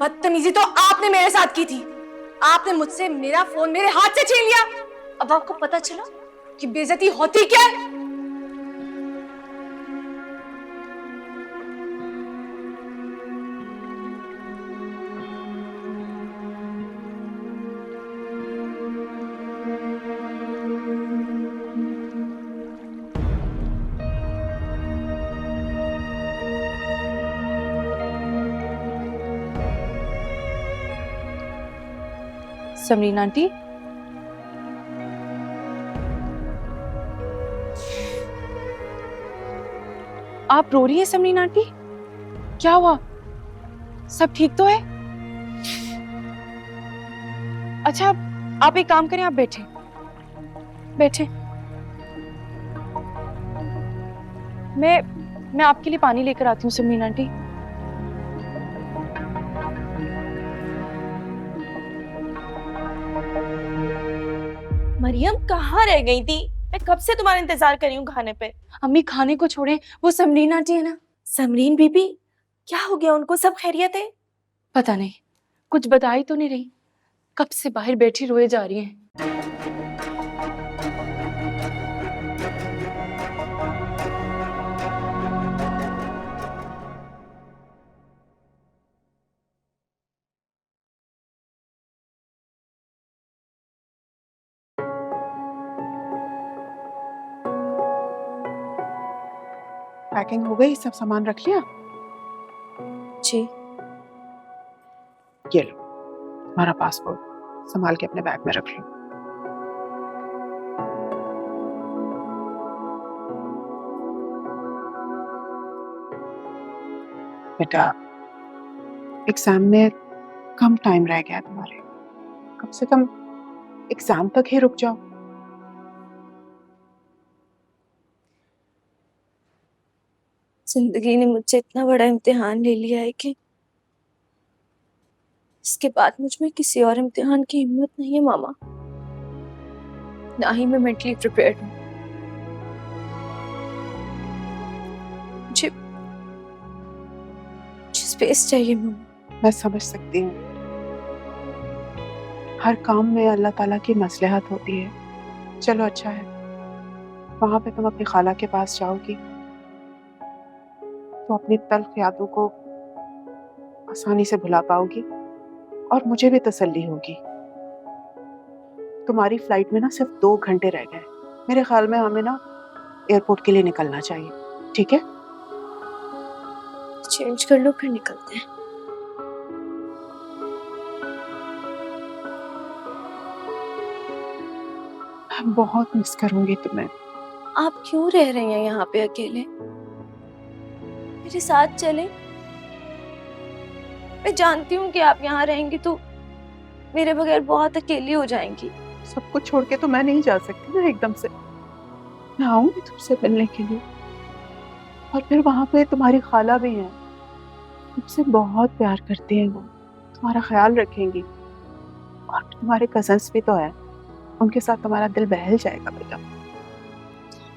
बदतमीजी तो आपने मेरे साथ की थी। आपने मुझसे मेरा फोन मेरे हाथ से छीन लिया। अब आपको पता चला कि बेइज्जती होती क्या है। समरीन आंटी, आप रो रही हैं समरीन आंटी? क्या हुआ? सब ठीक तो है? अच्छा, आप एक काम करें, आप बैठे बैठे। मैं आपके लिए पानी लेकर आती हूँ समरीन आंटी। मरियम कहाँ रह गई थी? मैं कब से तुम्हारा इंतजार कर रही हूँ खाने पे। अम्मी खाने को छोड़े, वो समरीन आंटी है ना। समरीन बीबी, क्या हो गया उनको? सब खैरियत है? पता नहीं, कुछ बता ही तो नहीं रही। कब से बाहर बैठी रोए जा रही हैं। पैकिंग हो गई? सब सामान रख लिया? जी। ये लो तुम्हारा पासपोर्ट, संभाल के अपने बैग में रख लो। बेटा, एग्जाम में कम टाइम रह गया है तुम्हारे, कम से कम एग्जाम तक ही रुक जाओ। जिंदगी ने मुझसे इतना बड़ा इम्तिहान ले लिया है कि इसके बाद मुझ में किसी और इम्तिहान की हिम्मत नहीं है मामा। ना ही मैं मेंटली प्रिपेयर्ड हूँ। मुझे स्पेस चाहिए मामा। मैं समझ सकती हूँ, हर काम में अल्लाह ताला की मसलहत होती है। चलो अच्छा है, वहां पे तुम अपनी खाला के पास जाओगी तो अपनी तल्ख यादों को आसानी से भुला पाओगी और मुझे भी तसल्ली होगी। तुम्हारी फ्लाइट में ना सिर्फ 2 घंटे रह गए। मेरे ख्याल में हमें ना एयरपोर्ट के लिए निकलना चाहिए, ठीक है? चेंज कर लो, फिर निकलते हैं। मैं बहुत मिस करूंगी तुम्हें। आप क्यों रह रही हैं यहाँ पे अकेले? मेरे साथ चले। मैं जानती हूँ कि आप यहाँ रहेंगी तो मेरे बगैर बहुत अकेली हो जाएंगी। सब कुछ छोड़ के तो मैं नहीं जा सकती ना एकदम से। मैं आऊंगी तुमसे मिलने के लिए, और फिर वहां पे तुम्हारी खाला भी हैं, तुमसे बहुत प्यार करती हैं, वो तुम्हारा ख्याल रखेंगी। और तुम्हारे कजन्स भी तो है, उनके साथ तुम्हारा दिल बहल जाएगा बेटा।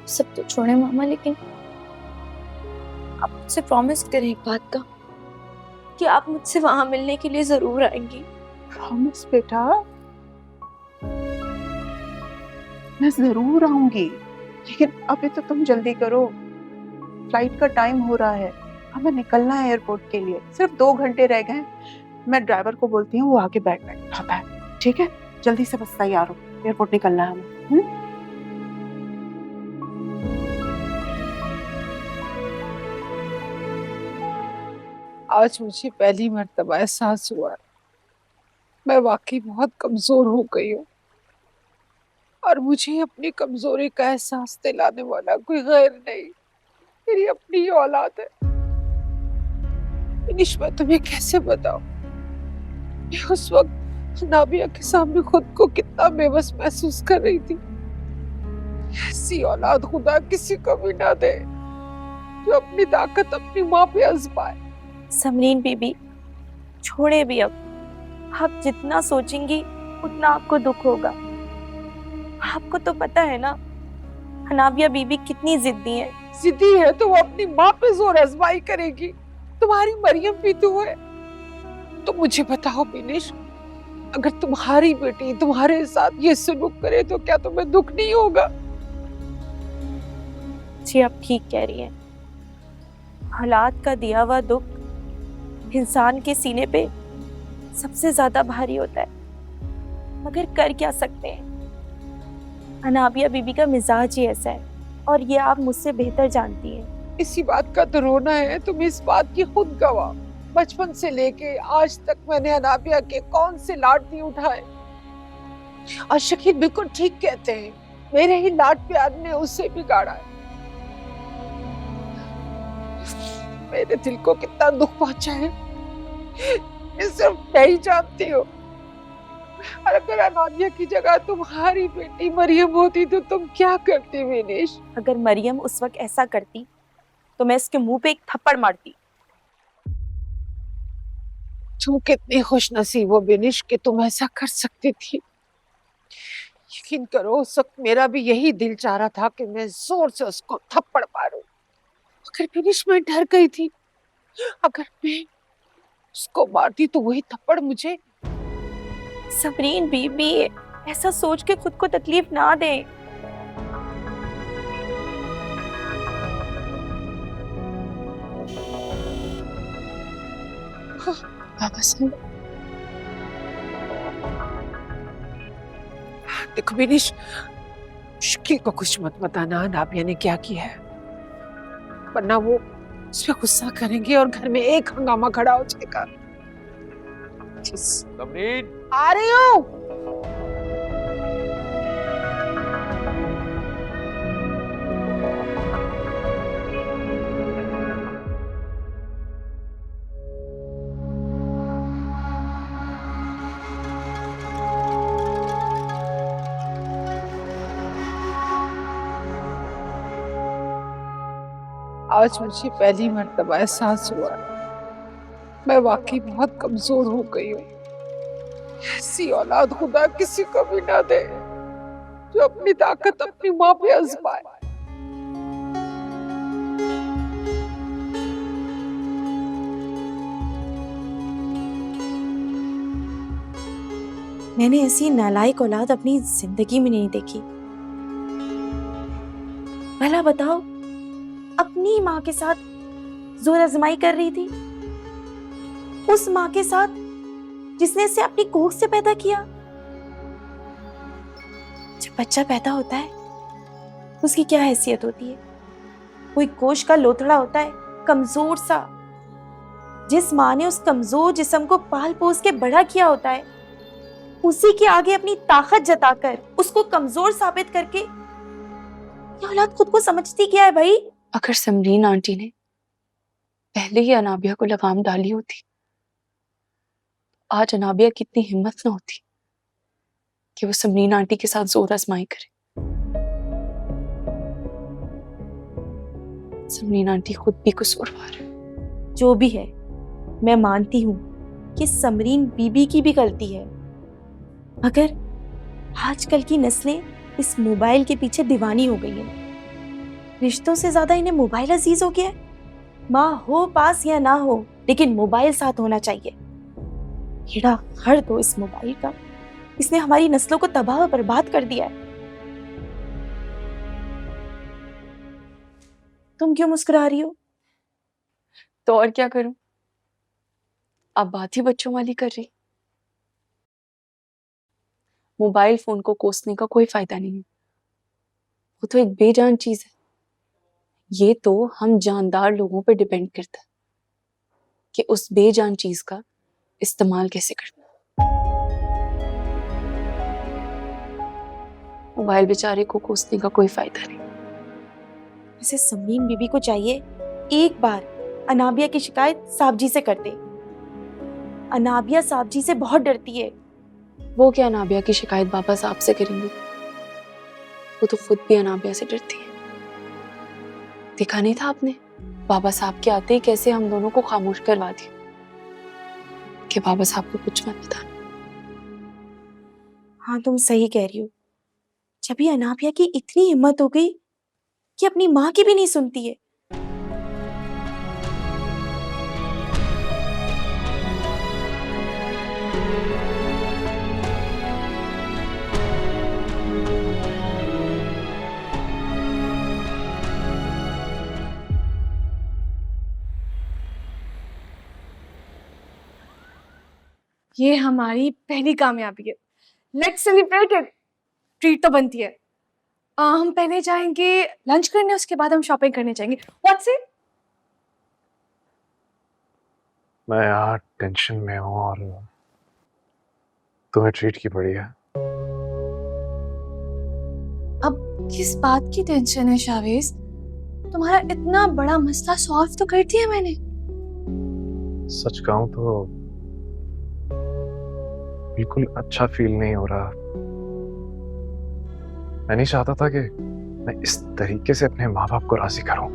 सब तो छोड़े मामा, लेकिन आप मुझसे प्रॉमिस करें एक बात का, कि आप मुझसे वहां मिलने के लिए जरूर आएंगी। प्रॉमिस बेटा, मैं जरूर आऊंगी, लेकिन अभी तो तुम जल्दी करो, फ्लाइट का टाइम हो रहा है, हमें निकलना है एयरपोर्ट के लिए। सिर्फ 2 घंटे रह गए। मैं ड्राइवर को बोलती हूँ, वो आके बैग उठाता है, ठीक है? जल्दी से बस तैयार हो, एयरपोर्ट निकलना है हमें। आज मुझे पहली मर्तबा एहसास हुआ मैं वाकई बहुत कमजोर हो गई हूँ, और मुझे अपनी कमजोरी का एहसास दिलाने वाला कोई गैर नहीं, मेरी अपनी ही औलाद है। इनिश, मैं तुम्हें कैसे बताऊं, मैं उस वक्त नाबिया के सामने खुद को कितना बेबस महसूस कर रही थी। ऐसी औलाद खुदा किसी को भी ना दे जो अपनी ताकत अपनी माँ पे आजमाए। समरीन बीबी, छोड़े भी अब। आप जितना सोचेंगी उतना आपको दुख होगा। आपको तो पता है ना हनाबिया बीबी कितनी जिद्दी है। जिद्दी है तो वो अपनी माँ पे जोर आजमाई करेगी। तुम्हारी मरियम भी तो है, तो मुझे बताओ बिनिश, अगर तुम्हारी बेटी तुम्हारे साथ ये सलूक करे तो क्या तुम्हें दुख नहीं होगा? जी आप ठीक कह रही हैं। हालात का दिया हुआ दुख इंसान के सीने पे सबसे ज्यादा भारी होता है, मगर कर क्या सकते हैं। अनाबिया बीबी का मिजाज ही ऐसा है और ये आप मुझसे बेहतर जानती हैं। इसी बात का तो रोना है, तुम इस बात की खुद गवाह। बचपन से लेके आज तक मैंने अनाबिया के कौन से लाड नहीं उठाए। और शकील बिल्कुल ठीक कहते हैं, मेरे ही लाड प्यार ने उसे बिगाड़ा है। मेरे दिल को कितना दुख पहुंचा है ये सिर्फ मैं ही जानती हूँ। और अगर अनाबिया की जगह तुम्हारी बेटी मरियम होती तो तुम क्या करती विनेश? अगर मरियम उस वक्त ऐसा करती तो मैं इसके मुंह पे एक थप्पड़ मारती। तुम कितनी खुशनसीब हो बिनिश कि तुम ऐसा कर सकती थी। यकीन करो उस वक्त मेरा भी यही दिल चाह रहा था कि मैं जोर से उसको थप्पड़ मारूं, मगर बिनिश मैं डर गई थी। अगर मैं उसको मारती तो वही थप्पड़ मुझे। समरीन बीबी, ऐसा सोच के खुद को तकलीफ ना दे। बाबा साहब, देखो बिनिश, शकील को कुछ मत बताना नाबिया ने क्या किया है, वरना वो उस पर गुस्सा करेंगे और घर में एक हंगामा खड़ा हो जाएगा। समरीन, आ रही हूँ। आज मुझे पहली मर्तबा एहसास हुआ मैं वाकई बहुत कमजोर हो गई हूँ। ऐसी औलाद खुदा किसी को भी ना दे जो अपनी ताकत अपनी माँ पे आजमाए। मैंने ऐसी नालायक औलाद अपनी जिंदगी में नहीं देखी। भला बताओ, अपनी माँ के साथ जोर आजमाई कर रही थी, उस माँ के साथ जिसने इसे अपनी कोख से पैदा किया। जब बच्चा पैदा होता है उसकी क्या हैसियत होती है? कोई गोश्त का लोथड़ा होता है, कमजोर सा। जिस माँ ने उस कमजोर जिस्म को पाल पोस के बड़ा किया होता है, उसी के आगे अपनी ताकत जताकर उसको कमजोर साबित करके ये औलाद खुद को समझती क्या है भाई? अगर समरीन आंटी ने पहले ही अनाबिया को लगाम डाली होती, आज अनाबिया की इतनी हिम्मत ना होती कि वो समरीन आंटी के साथ जोर आजमाई करे। समरीन आंटी खुद भी कसूरवार है। जो भी है, मैं मानती हूँ कि समरीन बीबी की भी गलती है, मगर आजकल की नस्लें इस मोबाइल के पीछे दीवानी हो गई हैं। रिश्तों से ज्यादा इन्हें मोबाइल अजीज हो गया है। माँ हो पास या ना हो, लेकिन मोबाइल साथ होना चाहिए। कीड़ा गर्द हो इस मोबाइल का, इसने हमारी नस्लों को तबाह और बर्बाद कर दिया है। तुम क्यों मुस्कुरा रही हो? तो और क्या करूं? अब बात ही बच्चों वाली कर रही। मोबाइल फोन को कोसने का कोई फायदा नहीं है, वो तो एक बेजान चीज है। ये तो हम जानदार लोगों पर डिपेंड करता है कि उस बेजान चीज का इस्तेमाल कैसे करना। मोबाइल बेचारे को कोसने का कोई फायदा नहीं। वैसे समरीन बीबी को चाहिए एक बार अनाबिया की शिकायत साहब जी से कर दे। अनाबिया साहब जी से बहुत डरती है। वो क्या अनाबिया की शिकायत बाबा साहब से करेंगे? वो तो खुद भी अनाबिया से डरती है। देखा नहीं था आपने बाबा साहब के आते ही कैसे हम दोनों को खामोश करवा दिया कि बाबा साहब को कुछ मत बताना। हाँ, तुम सही कह रही हो। जब ये अनाबिया की इतनी हिम्मत हो गई कि अपनी माँ की भी नहीं सुनती है। ये हमारी पहली कामयाबी है। Let's celebrate it. ट्रीट तो बनती है। हम पहले जाएंगे लंच करने, उसके बाद हम शॉपिंग करने जाएंगे। What's it? मैं यार टेंशन में हूँ और तुम्हें ट्रीट की पड़ी है। अब किस बात की टेंशन है शावेज? तुम्हारा इतना बड़ा मसला सॉल्व तो कर दिया मैंने। सच कहूँ तो बिल्कुल अच्छा फील नहीं हो रहा। मैं नहीं चाहता था कि मैं इस तरीके से अपने माँ बाप को राजी करूं।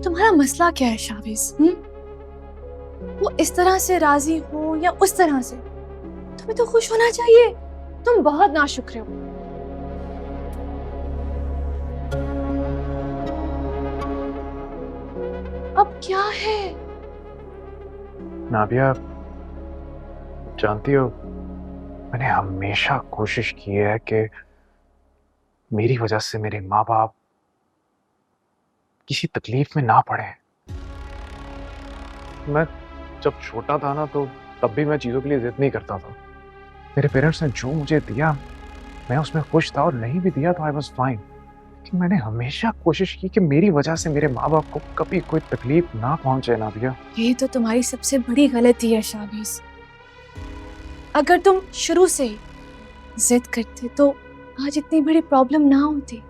तुम्हारा मसला क्या है शावेज? वो इस तरह से राजी हो या उस तरह से, तुम्हें तो खुश होना चाहिए। तुम बहुत नाशुक्र हो। अब क्या है? नाबिया, जानती हो मैंने हमेशा कोशिश की है कि मेरी वजह से मेरे माँ बाप किसी तकलीफ में ना पड़े। मैं जब छोटा था ना तो तब भी मैं चीज़ों के लिए जिद नहीं करता था। मेरे पेरेंट्स ने जो मुझे दिया मैं उसमें खुश था, और नहीं भी दिया तो आई वॉज फाइन। कि मैंने हमेशा कोशिश की कि मेरी वजह से मेरे माँ बाप को कभी कोई तकलीफ ना पहुंचे। नाबिया, ये तो तुम्हारी सबसे बड़ी गलती है शावेज। अगर तुम शुरू से ही जिद करते तो आज इतनी बड़ी प्रॉब्लम ना होती।